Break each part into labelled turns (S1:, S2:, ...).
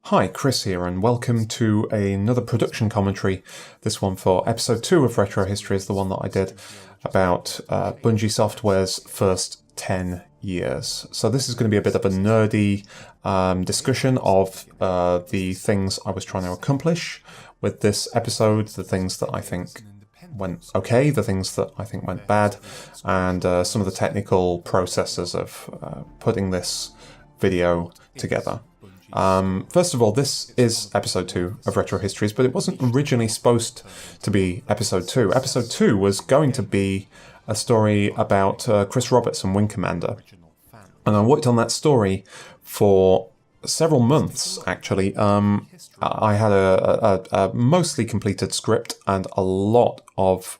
S1: Hi, Chris here, and welcome to another production commentary. This one for episode 2 of Retrohistories, the one that I did about Bungie Software's first 10 years. So this is going to be a bit of a nerdy discussion of the things I was trying to accomplish with this episode, the things that I think went okay, the things that I think went bad, and some of the technical processes of putting this video together. First of all, this is episode 2 of Retrohistories, but it wasn't originally supposed to be episode 2. Episode 2 was going to be a story about Chris Roberts and Wing Commander. And I worked on that story for several months, actually. I had a mostly completed script and a lot of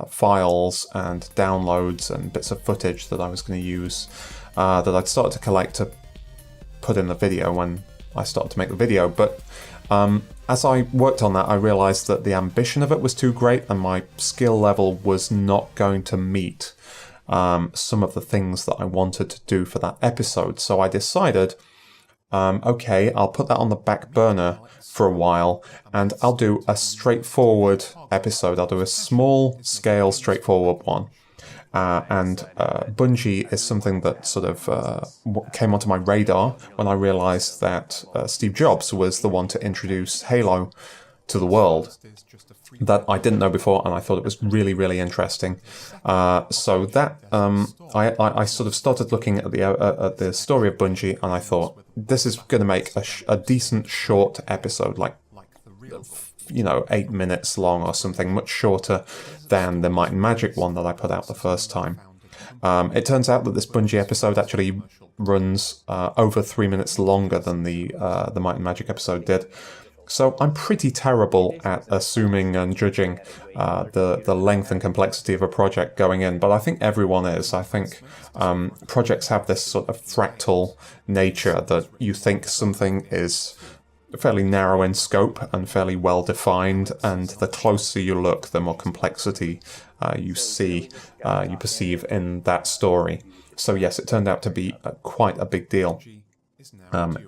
S1: files and downloads and bits of footage that I was going to use that I'd started to collect to put in the video when I started to make the video, but as I worked on that, I realized that the ambition of it was too great and my skill level was not going to meet some of the things that I wanted to do for that episode. So I decided, okay, I'll put that on the back burner for a while and I'll do a straightforward episode. I'll do a small scale, straightforward one. Bungie is something that sort of came onto my radar when I realized that Steve Jobs was the one to introduce Halo to the world that I didn't know before, and I thought it was really, really interesting. So that I sort of started looking at the story of Bungie, and I thought this is going to make a decent short episode, like 8 minutes long or something, much shorter than the Might and Magic one that I put out the first time. It turns out that this Bungie episode actually runs over 3 minutes longer than the Might and Magic episode did. So I'm pretty terrible at assuming and judging the length and complexity of a project going in, but I think everyone is. I think projects have this sort of fractal nature that you think something is fairly narrow in scope and fairly well defined, and the closer you look, the more complexity you perceive in that story. So yes, it turned out to be quite a big deal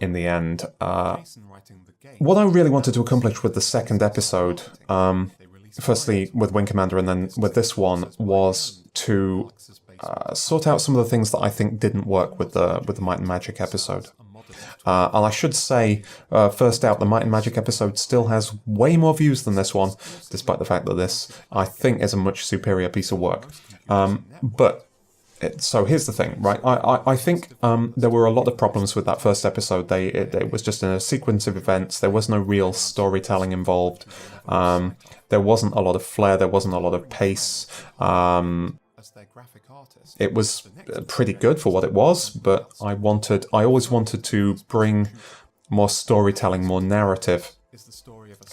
S1: in the end. What I really wanted to accomplish with the second episode, firstly with Wing Commander and then with this one, was to sort out some of the things that I think didn't work with the Might and Magic episode. And I should say, first out, the Might and Magic episode still has way more views than this one, despite the fact that this, I think, is a much superior piece of work. So here's the thing, right? I think there were a lot of problems with that first episode. It was just in a sequence of events. There was no real storytelling involved. There wasn't a lot of flair. There wasn't a lot of pace. It was pretty good for what it was, but I always wanted to bring more storytelling, more narrative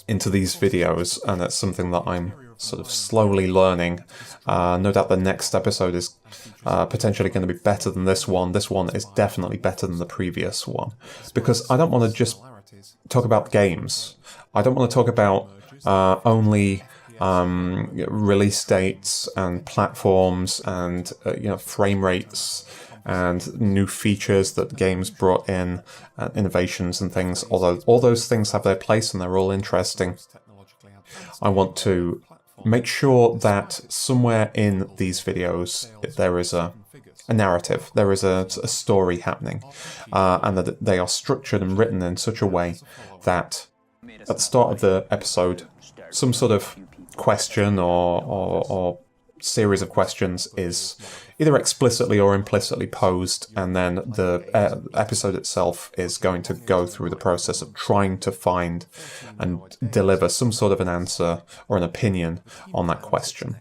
S1: into these videos, and that's something that I'm sort of slowly learning. No doubt the next episode is potentially going to be better than this one. This one is definitely better than the previous one, because I don't want to just talk about games. I don't want to talk about only release dates and platforms and frame rates and new features that games brought in, innovations and things. Although all those things have their place and they're all interesting, I want to make sure that somewhere in these videos there is a narrative, there is a story happening, and that they are structured and written in such a way that at the start of the episode some sort of question or series of questions is either explicitly or implicitly posed, and then the episode itself is going to go through the process of trying to find and deliver some sort of an answer or an opinion on that question.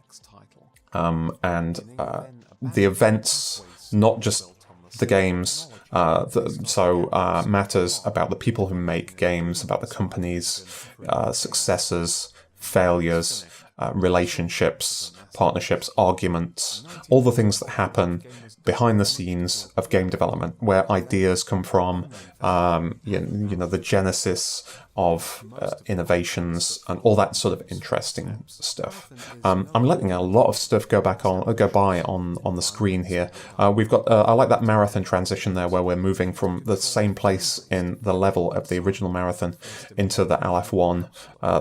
S1: The events, not just the games, matters about the people who make games, about the companies, successes, failures, relationships, partnerships, arguments, all the things that happen behind the scenes of game development, where ideas come from, the genesis of innovations and all that sort of interesting stuff. I'm letting a lot of stuff go by on the screen here. We've got I like that marathon transition there, where we're moving from the same place in the level of the original marathon into the LF1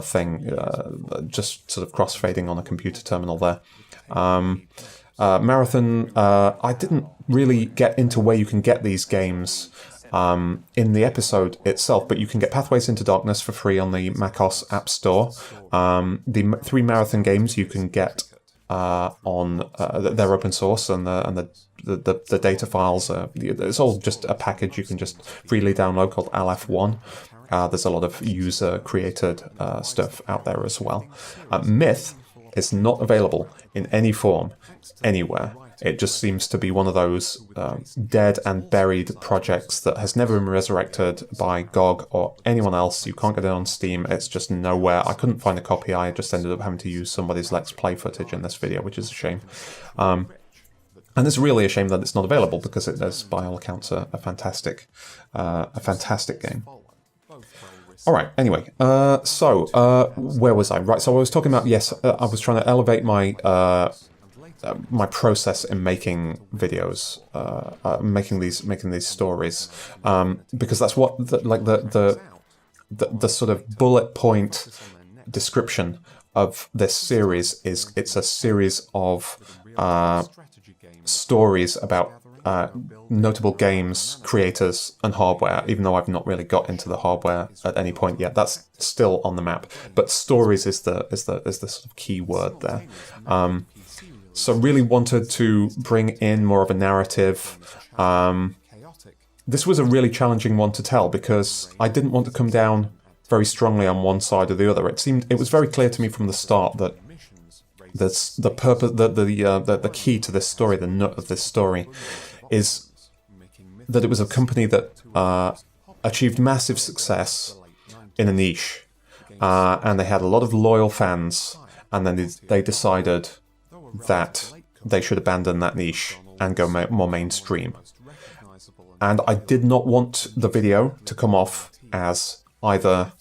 S1: thing, just sort of cross-fading on a computer terminal there. Marathon, I didn't really get into where you can get these games in the episode itself, but you can get Pathways into Darkness for free on the macOS App Store. The 3 Marathon games you can get on they're open source, and the data files it's all just a package you can just freely download called LF1. There's a lot of user created stuff out there as well. Myth is not available in any form anywhere. It just seems to be one of those dead and buried projects that has never been resurrected by GOG or anyone else. You can't get it on Steam. It's just nowhere. I couldn't find a copy. I just ended up having to use somebody's Let's Play footage in this video, which is a shame. And it's really a shame that it's not available, because it is, by all accounts, a fantastic game. All right. Anyway, where was I? Right. So I was talking about, yes, I was trying to elevate my process in making videos, making these stories, because that's what the sort of bullet point description of this series is. It's a series of stories about notable games, creators, and hardware, even though I've not really got into the hardware at any point yet. That's still on the map. But stories is the sort of key word there. So really wanted to bring in more of a narrative. This was a really challenging one to tell, because I didn't want to come down very strongly on one side or the other. It was very clear to me from the start that the purpose, the key to this story, the nut of this story, is that it was a company that achieved massive success in a niche, and they had a lot of loyal fans, and then they decided that they should abandon that niche and go more mainstream. And I did not want the video to come off as either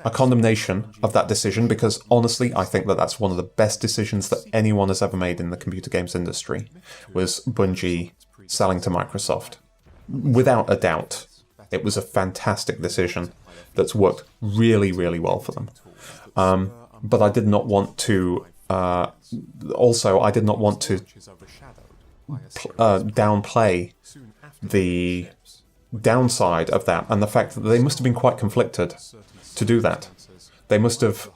S1: a condemnation of that decision, because honestly I think that that's one of the best decisions that anyone has ever made in the computer games industry, was Bungie selling to Microsoft. Without a doubt, it was a fantastic decision that's worked really, really well for them. But I did not want to I did not want to downplay the downside of that, and the fact that they must have been quite conflicted to do that. They must have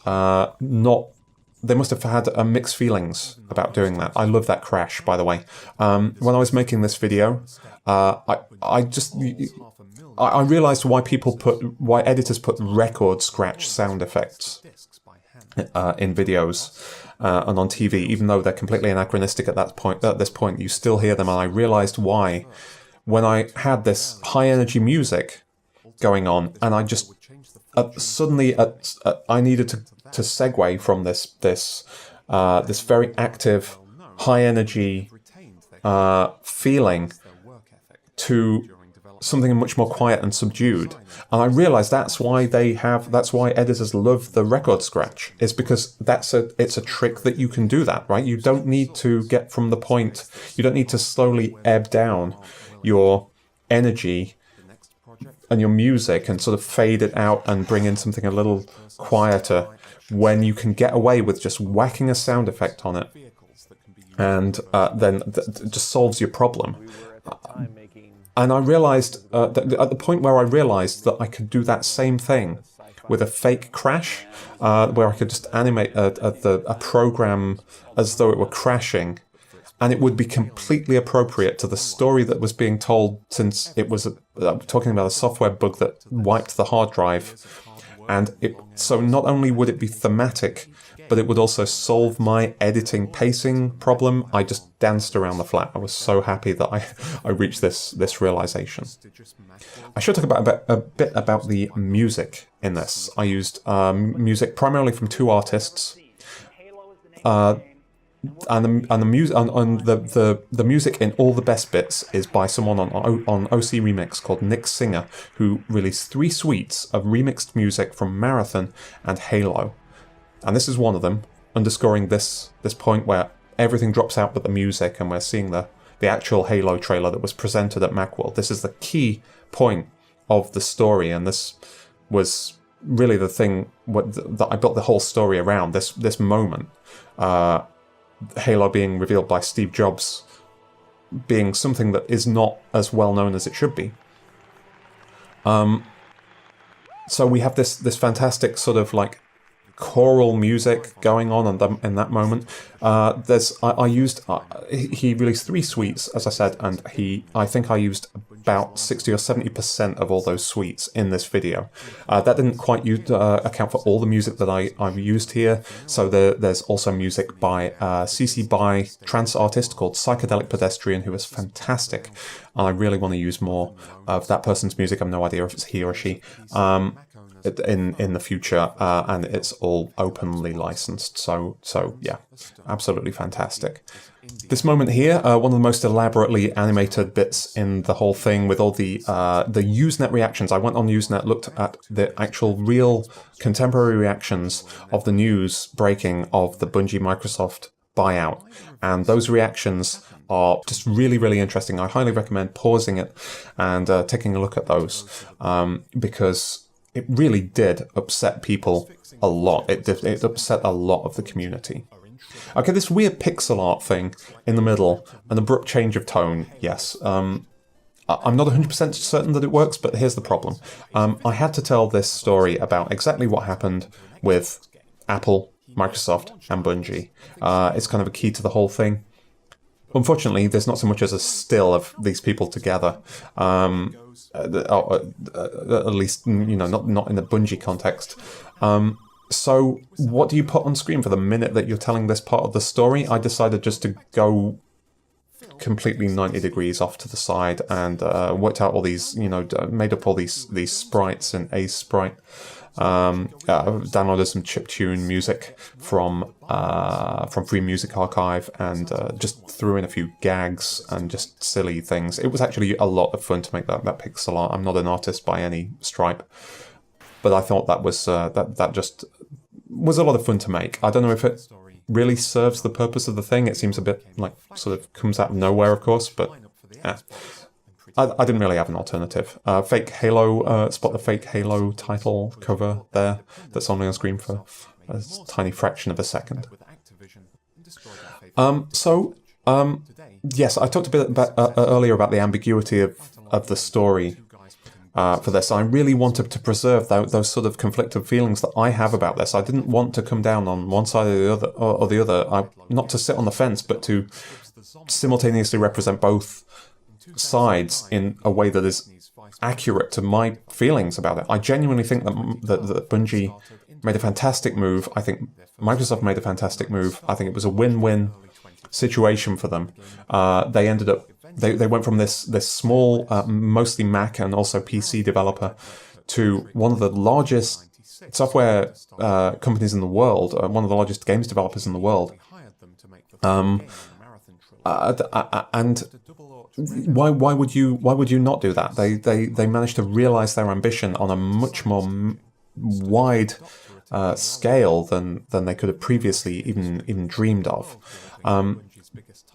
S1: They must have had mixed feelings about doing that. I love that crash, by the way. When I was making this video, I realized why editors put record scratch sound effects in videos and on TV, even though they're completely anachronistic at this point. You still hear them, and I realized why when I had this high energy music going on, and I just suddenly I needed to segue from this very active, high energy feeling to something much more quiet and subdued. And I realized that's why editors love the record scratch, is because it's a trick that you can do that, right? You don't need to get from the point, you don't need to slowly ebb down your energy and your music and sort of fade it out and bring in something a little quieter, when you can get away with just whacking a sound effect on it, and then it just solves your problem. And I realized that at the point where I realized that I could do that same thing with a fake crash, where I could just animate a program as though it were crashing, and it would be completely appropriate to the story that was being told, since it was talking about a software bug that wiped the hard drive. And so not only would it be thematic, but it would also solve my editing pacing problem. I just danced around the flat. I was so happy that I reached this realization. I should talk a bit about the music in this. I used music primarily from two artists. the music in all the best bits is by someone on OC Remix called Nick Singer, who released 3 suites of remixed music from Marathon and Halo, and this is one of them, underscoring this point where everything drops out but the music, and we're seeing the actual Halo trailer that was presented at Macworld. This is the key point of the story, and this was really the thing that I built the whole story around. This moment, Halo being revealed by Steve Jobs, being something that is not as well known as it should be. So we have this fantastic sort of like choral music going on in that moment. He released 3 suites, as I said, and I think I used about 60 or 70% of all those suites in this video. That didn't quite account for all the music that I've used here. So there's also music by CC BY trance artist called Psychedelic Pedestrian, who is fantastic, and I really want to use more of that person's music. I have no idea if it's he or she. In the future, and it's all openly licensed. So yeah, absolutely fantastic. This moment here, one of the most elaborately animated bits in the whole thing, with all the Usenet reactions. I went on Usenet, looked at the actual real contemporary reactions of the news breaking of the Bungie Microsoft buyout, and those reactions are just really, really interesting. I highly recommend pausing it and taking a look at those, because it really did upset people a lot. It upset a lot of the community. Okay, this weird pixel art thing in the middle, an abrupt change of tone, yes. I'm not 100% certain that it works, but here's the problem. I had to tell this story about exactly what happened with Apple, Microsoft, and Bungie. It's kind of a key to the whole thing. Unfortunately, there's not so much as a still of these people together. At least, not in the Bungie context. So what do you put on screen for the minute that you're telling this part of the story? I decided just to go completely 90 degrees off to the side and worked out all these, made up all these sprites in Ace Sprite. Downloaded some chiptune music from Free Music Archive, and just threw in a few gags and just silly things. It was actually a lot of fun to make that pixel art. I'm not an artist by any stripe, but I thought that was that just was a lot of fun to make. I don't know if it really serves the purpose of the thing. It seems a bit like sort of comes out of nowhere, of course, but yeah. I didn't really have an alternative. Fake Halo, spot the fake Halo title cover there that's only on screen for a tiny fraction of a second. Yes, I talked a bit earlier about the ambiguity of the story for this. I really wanted to preserve those sort of conflicted feelings that I have about this. I didn't want to come down on one side or the other. Not to sit on the fence, but to simultaneously represent both sides in a way that is accurate to my feelings about it. I genuinely think that Bungie made a fantastic move. I think Microsoft made a fantastic move. I think it was a win-win situation for them. They ended up they went from this small, mostly Mac and also PC developer to one of the largest software companies in the world, one of the largest games developers in the world. And why would you not do that? They managed to realize their ambition on a much more wide scale than they could have previously even dreamed of.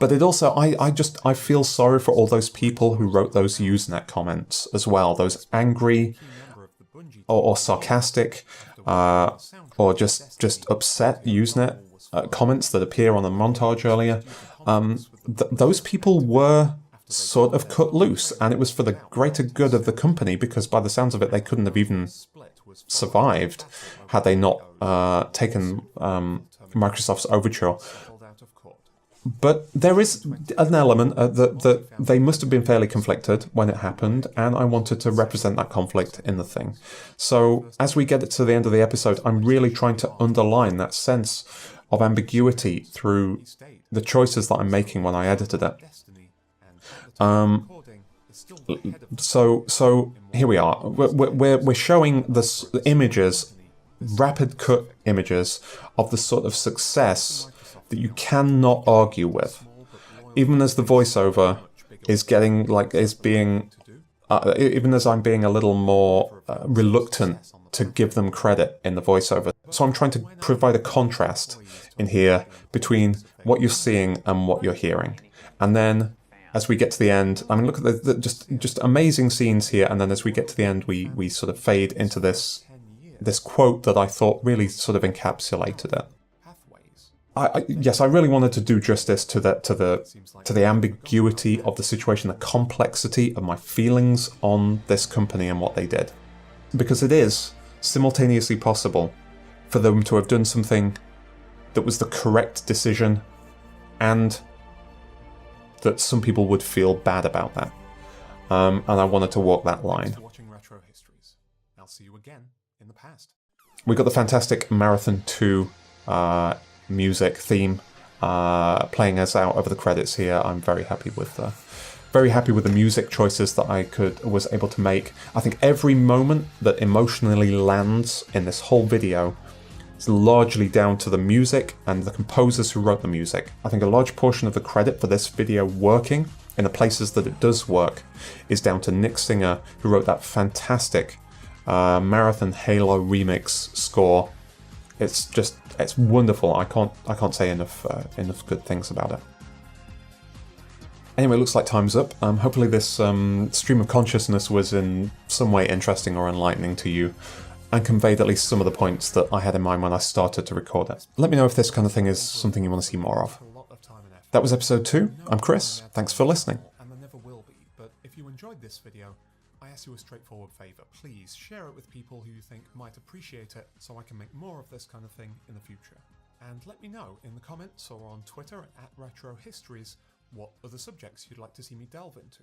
S1: But it also, I feel sorry for all those people who wrote those Usenet comments as well. Those angry or sarcastic or just upset Usenet comments that appear on the montage earlier. Those people were sort of cut loose, and it was for the greater good of the company, because by the sounds of it, they couldn't have even survived had they not taken Microsoft's overture. But there is an element that they must have been fairly conflicted when it happened, and I wanted to represent that conflict in the thing. So as we get to the end of the episode, I'm really trying to underline that sense of ambiguity through the choices that I'm making when I edited it. So here we are. We're showing the images, rapid cut images of the sort of success that you cannot argue with. Even as the voiceover is getting, like, is being, even as I'm being a little more reluctant to give them credit in the voiceover. So I'm trying to provide a contrast in here between what you're seeing and what you're hearing. And then as we get to the end, I mean, look at the just amazing scenes here. And then as we get to the end, we sort of fade into this quote that I thought really sort of encapsulated it. Yes, I really wanted to do justice to the ambiguity of the situation, the complexity of my feelings on this company and what they did, because it is simultaneously possible for them to have done something that was the correct decision, and that some people would feel bad about that. And I wanted to walk that line. I'll see you again in the past. We got the fantastic Marathon 2 music theme playing us out over the credits here. I'm very happy with the music choices that I was able to make. I think every moment that emotionally lands in this whole video is largely down to the music and the composers who wrote the music. I think a large portion of the credit for this video working in the places that it does work is down to Nick Singer, who wrote that fantastic Marathon Halo remix score. It's wonderful. I can't say enough good things about it. Anyway, looks like time's up. Hopefully this stream of consciousness was in some way interesting or enlightening to you, and conveyed at least some of the points that I had in mind when I started to record it. Let me know if this kind of thing is something you want to see more of. That was episode 2. I'm Chris. Thanks for listening. And there never will be, but if you enjoyed this video, I ask you a straightforward favour. Please share it with people who you think might appreciate it, so I can make more of this kind of thing in the future. And let me know in the comments or on Twitter @Retrohistories what other subjects you'd like to see me delve into.